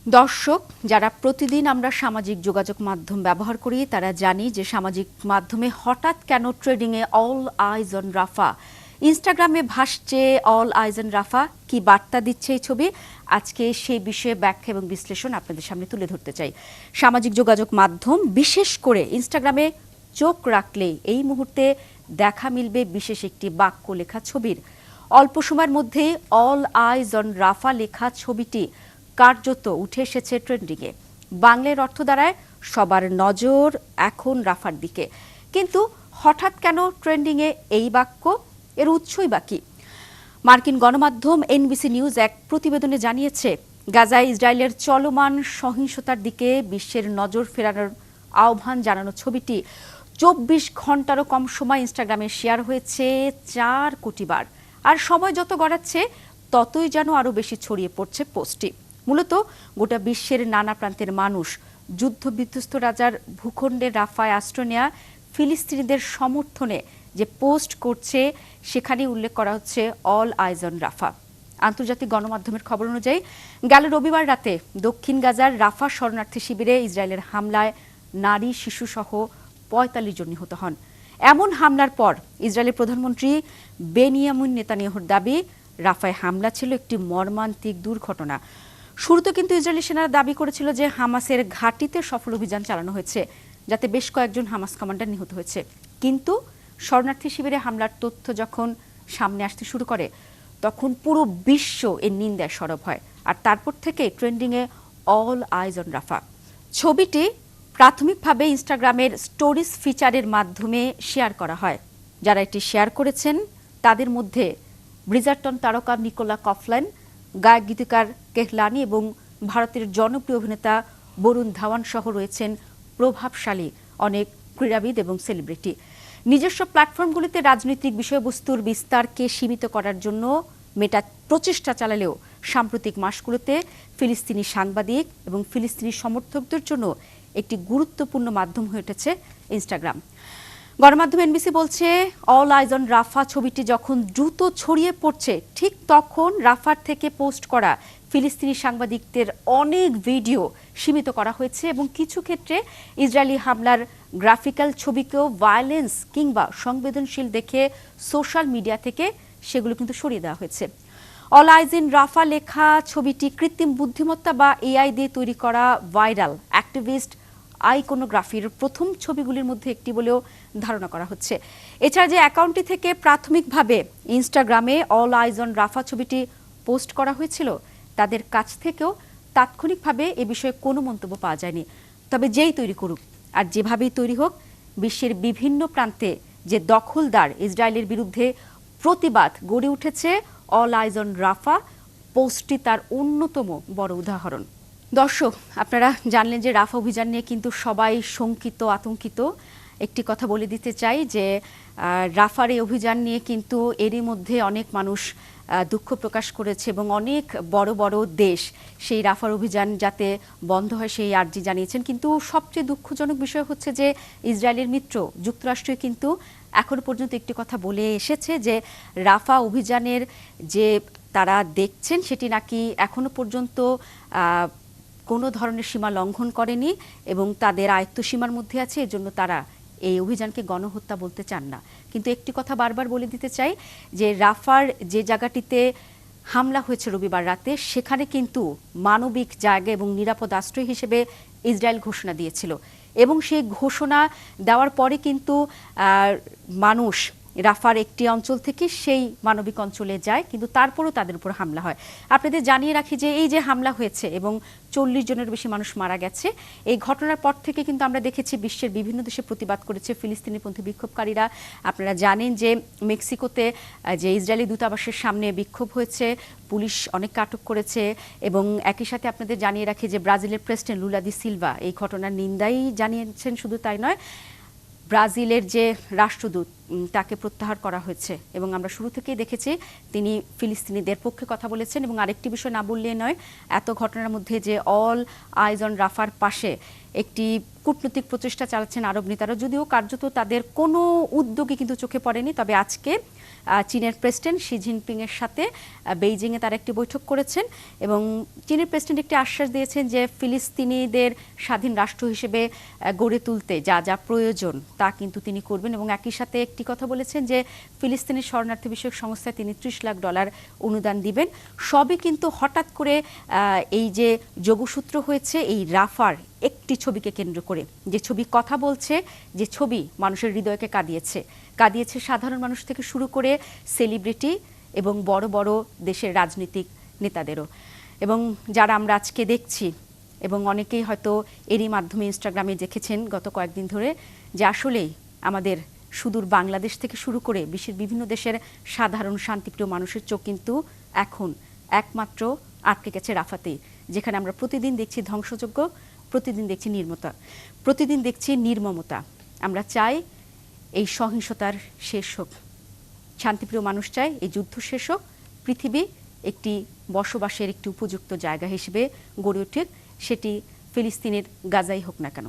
দর্শক, যারা প্রতিদিন আমরা সামাজিক যোগাযোগ মাধ্যম ব্যবহার করি তারা জানি যে সামাজিক মাধ্যমে হঠাৎ কেন ট্রেডিংয়ে অল আইজ অন রাফা, ইনস্টাগ্রামে ভাসছে অল আইজ অন রাফা, কি বার্তা দিচ্ছে এই ছবি? আজকে সেই বিষয়ে ব্যাখ্যা এবং বিশ্লেষণ আপনাদের সামনে তুলে ধরতে চাই। সামাজিক যোগাযোগ মাধ্যম, বিশেষ করে ইনস্টাগ্রামে চোখ রাখলেই এই মুহূর্তে দেখা মিলবে বিশেষ একটি বাক্য লেখা ছবির। অল্প সময়ের মধ্যে অল আইজ অন রাফা লেখা ছবিটি কার্যত উঠে এসেছে ট্রেন্ডিংয়ে। বাংলার অর্থ দাঁড়ায় সবার নজর এখন রাফার দিকে। কিন্তু হঠাৎ কেন ট্রেন্ডিংয়ে এই বাক্য? এর উৎসই বা কি? মার্কিন গণমাধ্যম এনবিসি নিউজ এক প্রতিবেদনে জানিয়েছে, গাজায় ইসরায়েলের চলমান সহিংসতার দিকে বিশ্বের নজর ফেরানোর আহ্বান জানানো ছবিটি 24 ঘন্টারও কম সময় ইনস্টাগ্রামে শেয়ার হয়েছে 4 কোটি বার। আর সময় যত গড়াচ্ছে ততই যেন আরও বেশি ছড়িয়ে পড়ছে পোস্টটি। মূলত গোটা বিশ্বের নানা প্রান্তের মানুষ যুদ্ধ বিধ্বস্ত রাজার ভূখণ্ডের রাফায় আশ্রয় নেয়া ফিলিস্তিনিদের সমর্থনে যে পোস্ট করছে সেখানে উল্লেখ করা হচ্ছে অল আইজ অন রাফা। আন্তর্জাতিক গণমাধ্যমের খবর অনুযায়ী গেল রবিবার রাতে দক্ষিণ গাজার রাফা শরণার্থী শিবিরে ইসরায়েলের হামলায় নারী শিশুসহ 45 জন নিহত হন। এমন হামলার পর ইসরায়েলের প্রধানমন্ত্রী বেনিয়ামিন নেতানিয়াহুর দাবি, রাফায় হামলা ছিল একটি মর্মান্তিক দুর্ঘটনা। শুরুতে কিন্তু ইসরায়েলি সেনারা দাবি করেছিল যে হামাসের ঘাঁটিতে সফল অভিযান চালানো হয়েছে, যাতে বেশ কয়েকজন হামাস কমান্ডার নিহত হয়েছে। কিন্তু শরণার্থী শিবিরে হামলার তথ্য যখন সামনে আসতে শুরু করে তখন পুরো বিশ্ব এর নিন্দায় সরব হয়। আর তারপর থেকে ট্রেন্ডিংয়ে অল আইজ অন রাফা। ছবিটি প্রাথমিকভাবে ইনস্টাগ্রামের স্টোরিজ ফিচারের মাধ্যমে শেয়ার করা হয়। যারা এটি শেয়ার করেছেন তাদের মধ্যে ব্রিজারটন তারকা নিকোলা কফল্যান, গায়ক গীতিকার কেহলানি এবং ভারতের জনপ্রিয় অভিনেতা বরুণ ধাওয়ান সহ রয়েছেন প্রভাবশালী অনেক ক্রীড়াবিদ এবং সেলিব্রিটি। নিজস্ব প্ল্যাটফর্মগুলিতে রাজনৈতিক বিষয়বস্তুর বিস্তারকে সীমিত করার জন্য মেটা প্রচেষ্টা চালালেও সাম্প্রতিক মাসগুলোতে ফিলিস্তিনি সাংবাদিক এবং ফিলিস্তিনি সমর্থকদের জন্য একটি গুরুত্বপূর্ণ মাধ্যম হয়ে উঠেছে ইনস্টাগ্রাম। গণমাধ্যম এনবিসি বলছে, অল আইজ অন রাফা ছবিটি যখন দ্রুত ছড়িয়ে পড়ছে ঠিক তখন রাফার থেকে পোস্ট করা ফিলিস্তিনি সাংবাদিকদের অনেক ভিডিও সীমিত করা হয়েছে এবং কিছু ক্ষেত্রে ইসরায়েলি হামলার গ্রাফিক্যাল ছবিকেও ভায়োলেন্স কিংবা সংবেদনশীল দেখে সোশ্যাল মিডিয়া থেকে সেগুলো কিন্তু সরিয়ে দেওয়া হয়েছে। অল আইজ ইন রাফা লেখা ছবিটি কৃত্রিম বুদ্ধিমত্তা বা এআই দিয়ে তৈরি করা ভাইরাল অ্যাক্টিভিস্ট আইকোনোগ্রাফির প্রথম ছবিগুলির মধ্যে একটি বলেও ধারণা করা হচ্ছে। এছাড়া যে অ্যাকাউন্টটি থেকে প্রাথমিকভাবে ইনস্টাগ্রামে অল আইজ অন রাফা ছবিটি পোস্ট করা হয়েছিল তাদের কাছ থেকেও তাৎক্ষণিকভাবে এ বিষয়ে কোনো মন্তব্য পাওয়া যায়নি। তবে যেই তৈরি করুক আর যেভাবেই তৈরি হোক, বিশ্বের বিভিন্ন প্রান্তে যে দখলদার ইসরায়েলের বিরুদ্ধে প্রতিবাদ গড়ে উঠেছে, অল আইজ অন রাফা পোস্টটি তার অন্যতম বড় উদাহরণ। দর্শক, আপনারা জানলেন যে রাফা অভিযান নিয়ে কিন্তু সবাই শঙ্কিত, আতঙ্কিত। একটি কথা বলে দিতে চাই যে রাফার এই অভিযান নিয়ে কিন্তু এরই মধ্যে অনেক মানুষ দুঃখ প্রকাশ করেছে এবং অনেক বড় বড় দেশ সেই রাফার অভিযান যাতে বন্ধ হয় সেই আর্জি জানিয়েছেন। কিন্তু সবচেয়ে দুঃখজনক বিষয় হচ্ছে যে ইসরায়েলের মিত্র যুক্তরাষ্ট্র কিন্তু এখনো পর্যন্ত একটি কথা বলে এসেছে যে রাফা অভিযানের যে তারা দেখছেন সেটি নাকি এখনো পর্যন্ত কোনো ধরনের সীমা লঙ্ঘন করেনি এবং তাদের আয়ত্ত সীমার মধ্যে আছে, এজন্য তারা এই অভিযানকে গণহত্যা বলতে চান না। কিন্তু একটি কথা বারবার বলে দিতে চাই যে রাফার যে জায়গাটিতে হামলা হয়েছে রবিবার রাতে সেখানে কিন্তু মানবিক জায়গা এবং নিরাপদ আশ্রয় হিসেবে ইসরায়েল ঘোষণা দিয়েছিল এবং সেই ঘোষণা দেওয়ার পরে কিন্তু মানুষ রাফার একটি অঞ্চল থেকে সেই মানবিক অঞ্চলে যায়, কিন্তু তারপরও তাদের উপর হামলা হয়। আপনাদের জানিয়ে রাখি যে এই যে হামলা হয়েছে এবং 40 জনের বেশি মানুষ মারা গেছে, এই ঘটনার পর থেকে কিন্তু আমরা দেখেছি বিশ্বের বিভিন্ন দেশে প্রতিবাদ করেছে ফিলিস্তিনিপন্থী বিক্ষোভকারীরা। আপনারা জানেন যে মেক্সিকোতে যে ইসরায়েলি দূতাবাসের সামনে বিক্ষোভ হয়েছে, পুলিশ অনেককে আটক করেছে এবং একই সাথে আপনাদের জানিয়ে রাখি যে ব্রাজিলের প্রেসিডেন্ট লুলা দি সিলভা এই ঘটনার নিন্দাই জানিয়েছেন। শুধু তাই নয়, ব্রাজিলের যে রাষ্ট্রদূত তাকে প্রত্যাহার করা হয়েছে এবং আমরা শুরু থেকেই দেখেছি তিনি ফিলিস্তিনিদের পক্ষে কথা বলেছেন। এবং আরেকটি বিষয় না বললে নয়, এত ঘটনার মধ্যে যে অল আইজ অন রাফার পাশে একটি কূটনৈতিক প্রচেষ্টা চালাচ্ছেন আরব নেতারা, যদিও কার্যত তাদের কোনো উদ্যোগই কিন্তু চোখে পড়েনি। তবে আজকে চীনের প্রেসিডেন্ট শি জিনপিংয়ের সাথে বেইজিংয়ে তারা একটি বৈঠক করেছেন এবং চীনের প্রেসিডেন্ট একটি আশ্বাস দিয়েছেন যে ফিলিস্তিনিদের স্বাধীন রাষ্ট্র হিসেবে গড়ে তুলতে যা যা প্রয়োজন তা কিন্তু তিনি করবেন এবং একই সাথে একটি কথা বলেছেন যে ফিলিস্তিনের শরণার্থী বিষয়ক সংস্থায় তিনি $30 লাখ অনুদান দিবেন। সবই কিন্তু হঠাৎ করে এই যে যোগসূত্র হয়েছে এই রাফার একটি ছবিকে কেন্দ্র করে, যে ছবি কথা বলছে, যে ছবি মানুষের হৃদয়কে কাঁদিয়েছে সাধারণ মানুষ থেকে শুরু করে সেলিব্রিটি এবং বড় বড় দেশের রাজনৈতিক নেতাদেরও। এবং যারা আমরা আজকে দেখছি এবং অনেকেই হয়তো এরই মাধ্যমে ইনস্টাগ্রামে দেখেছেন গত কয়েকদিন ধরে যে আসলেই আমাদের সুদূর বাংলাদেশ থেকে শুরু করে বিশ্বের বিভিন্ন দেশের সাধারণ শান্তিপ্রিয় মানুষের চোখ কিন্তু এখন একমাত্র আটকে গেছে রাফাতেই, যেখানে আমরা প্রতিদিন দেখছি ধ্বংসযজ্ঞ, প্রতিদিন দেখছি প্রতিদিন দেখছি নির্মমতা। আমরা চাই এই সহিংসতার শেষ হোক, শান্তিপ্রিয় মানুষ চায় এই যুদ্ধ শেষ হোক, পৃথিবী একটি বসবাসের একটি উপযুক্ত জায়গা হিসেবে গড়ে উঠুক, সেটি ফিলিস্তিনের গাজাই হোক না কেন।